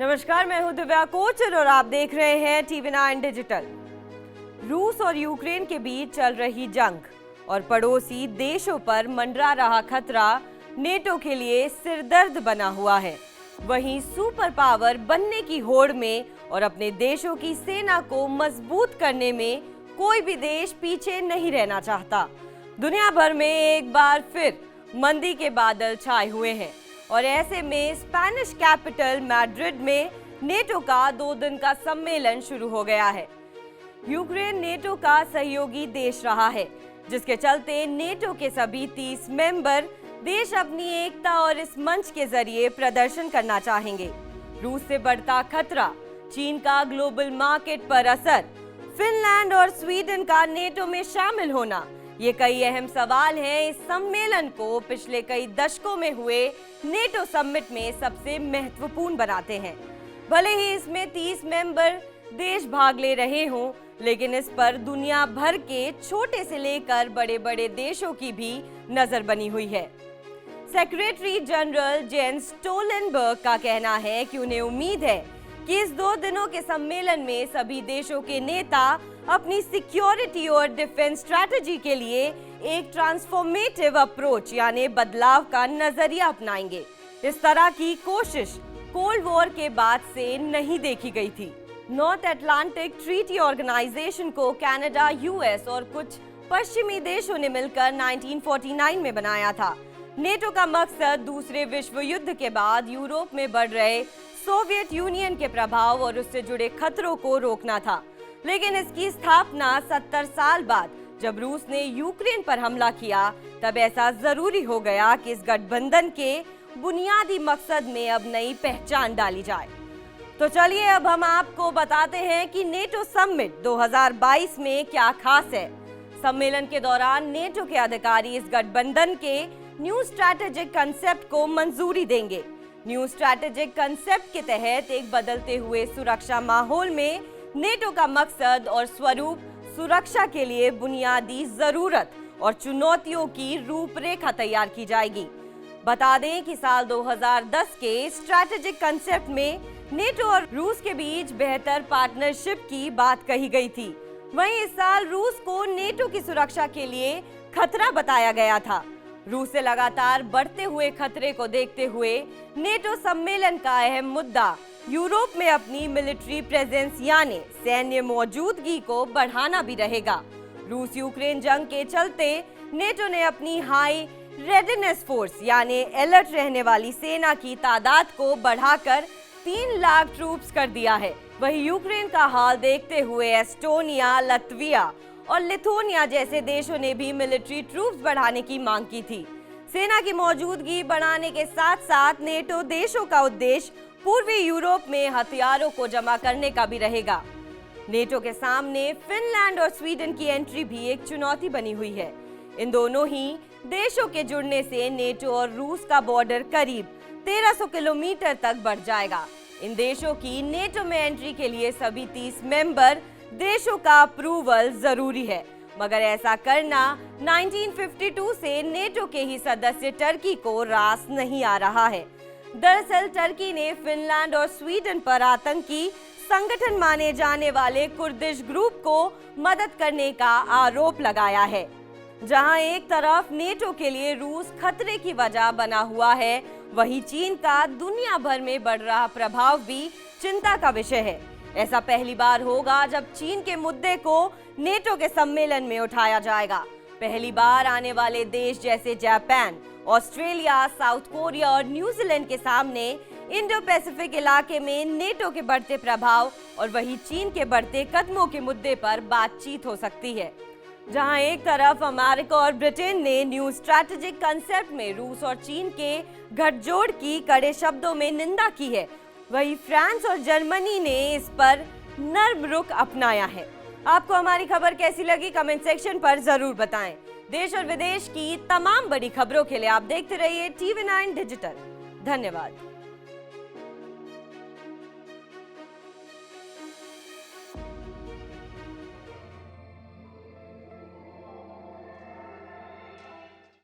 नमस्कार, मैं हूं दिव्या कोचर और आप देख रहे हैं TV9 डिजिटल। रूस और यूक्रेन के बीच चल रही जंग और पड़ोसी देशों पर मंडरा रहा खतरा नेटो के लिए सिरदर्द बना हुआ है। वहीं सुपर पावर बनने की होड़ में और अपने देशों की सेना को मजबूत करने में कोई भी देश पीछे नहीं रहना चाहता। दुनिया भर में एक बार फिर मंदी के बादल छाए हुए हैं और ऐसे में स्पेनिश कैपिटल मैड्रिड में नेटो का 2 दिन का सम्मेलन शुरू हो गया है। यूक्रेन नेटो का सहयोगी देश रहा है, जिसके चलते नेटो के सभी 30 मेंबर देश अपनी एकता और इस मंच के जरिए प्रदर्शन करना चाहेंगे। रूस से बढ़ता खतरा, चीन का ग्लोबल मार्केट पर असर, फिनलैंड और स्वीडन का नेटो में शामिल होना, ये कई अहम सवाल हैं इस सम्मेलन को पिछले कई दशकों में हुए नेटो समिट में सबसे महत्वपूर्ण बनाते हैं। भले ही इसमें 30 मेंबर देश भाग ले रहे हों, लेकिन इस पर दुनिया भर के छोटे से लेकर बड़े-बड़े देशों की भी नजर बनी हुई है। सेक्रेटरी जनरल जेंस स्टोलनबर्ग का कहना है कि उन्हें उम्मीद है कि इस 2 दिनों के सम्मेलन में सभी देशों के नेता अपनी सिक्योरिटी और डिफेंस स्ट्रैटेजी के लिए एक ट्रांसफॉर्मेटिव अप्रोच यानी बदलाव का नजरिया अपनाएंगे। इस तरह की कोशिश कोल्ड वॉर के बाद से नहीं देखी गई थी। नॉर्थ अटलांटिक ट्रीटी ऑर्गेनाइजेशन को कनाडा, यूएस और कुछ पश्चिमी देशों ने मिलकर 1949 में बनाया था। नेटो का मकसद दूसरे विश्व युद्ध के बाद यूरोप में बढ़ रहे सोवियत यूनियन के प्रभाव और उससे जुड़े खतरों को रोकना था। लेकिन इसकी स्थापना 70 साल बाद जब रूस ने यूक्रेन पर हमला किया, तब ऐसा जरूरी हो गया कि इस गठबंधन के बुनियादी मकसद में अब नई पहचान डाली जाए। तो चलिए अब हम आपको बताते हैं कि नेटो समिट 2022 में क्या खास है। सम्मेलन के दौरान नेटो के अधिकारी इस गठबंधन के न्यू स्ट्रैटेजिक कंसेप्ट को मंजूरी देंगे। न्यू स्ट्रैटेजिक कंसेप्ट के तहत एक बदलते हुए सुरक्षा माहौल में नेटो का मकसद और स्वरूप सुरक्षा के लिए बुनियादी जरूरत और चुनौतियों की रूपरेखा तैयार की जाएगी। बता दें कि साल 2010 के स्ट्रैटेजिक कंसेप्ट में नेटो और रूस के बीच बेहतर पार्टनरशिप की बात कही गई थी। वहीं इस साल रूस को नेटो की सुरक्षा के लिए खतरा बताया गया था। रूस से लगातार बढ़ते हुए खतरे को देखते हुए नेटो सम्मेलन का अहम मुद्दा यूरोप में अपनी मिलिट्री प्रेजेंस यानी सैन्य मौजूदगी को बढ़ाना भी रहेगा। रूस यूक्रेन जंग के चलते नेटो ने अपनी हाई रेडीनेस फोर्स यानी अलर्ट रहने वाली सेना की तादाद को बढ़ाकर 3 लाख ट्रूप्स कर दिया है। वहीं यूक्रेन का हाल देखते हुए एस्टोनिया, लत्विया और लिथुआनिया जैसे देशों ने भी मिलिट्री ट्रूप्स बढ़ाने की मांग की थी। सेना की मौजूदगी बढ़ाने के साथ साथ नेटो देशों का उद्देश्य पूर्वी यूरोप में हथियारों को जमा करने का भी रहेगा। नेटो के सामने फिनलैंड और स्वीडन की एंट्री भी एक चुनौती बनी हुई है। इन दोनों ही देशों के जुड़ने से नेटो और रूस का बॉर्डर करीब 1300 किलोमीटर तक बढ़ जाएगा। इन देशों की नेटो में एंट्री के लिए सभी 30 मेंबर देशों का अप्रूवल जरूरी है, मगर ऐसा करना 1952 से नेटो के ही सदस्य टर्की को रास नहीं आ रहा है। दरअसल टर्की ने फिनलैंड और स्वीडन पर आतंकी संगठन माने जाने वाले कुर्दिश ग्रुप को मदद करने का आरोप लगाया है। जहां एक तरफ नेटो के लिए रूस खतरे की वजह बना हुआ है, वहीं चीन का दुनिया भर में बढ़ रहा प्रभाव भी चिंता का विषय है। ऐसा पहली बार होगा जब चीन के मुद्दे को नेटो के सम्मेलन में उठाया जाएगा। पहली बार आने वाले देश जैसे जापान, ऑस्ट्रेलिया, साउथ कोरिया और न्यूजीलैंड के सामने इंडो पैसिफिक इलाके में नेटो के बढ़ते प्रभाव और वहीं चीन के बढ़ते कदमों के मुद्दे पर बातचीत हो सकती है। जहां एक तरफ अमेरिका और ब्रिटेन ने न्यू स्ट्रैटेजिक कंसेप्ट में रूस और चीन के गठजोड़ की कड़े शब्दों में निंदा की है, वहीं फ्रांस और जर्मनी ने इस पर नर्म रुख अपनाया है। आपको हमारी खबर कैसी लगी कमेंट सेक्शन पर जरूर बताएं। देश और विदेश की तमाम बड़ी खबरों के लिए आप देखते रहिए TV9 डिजिटल। धन्यवाद।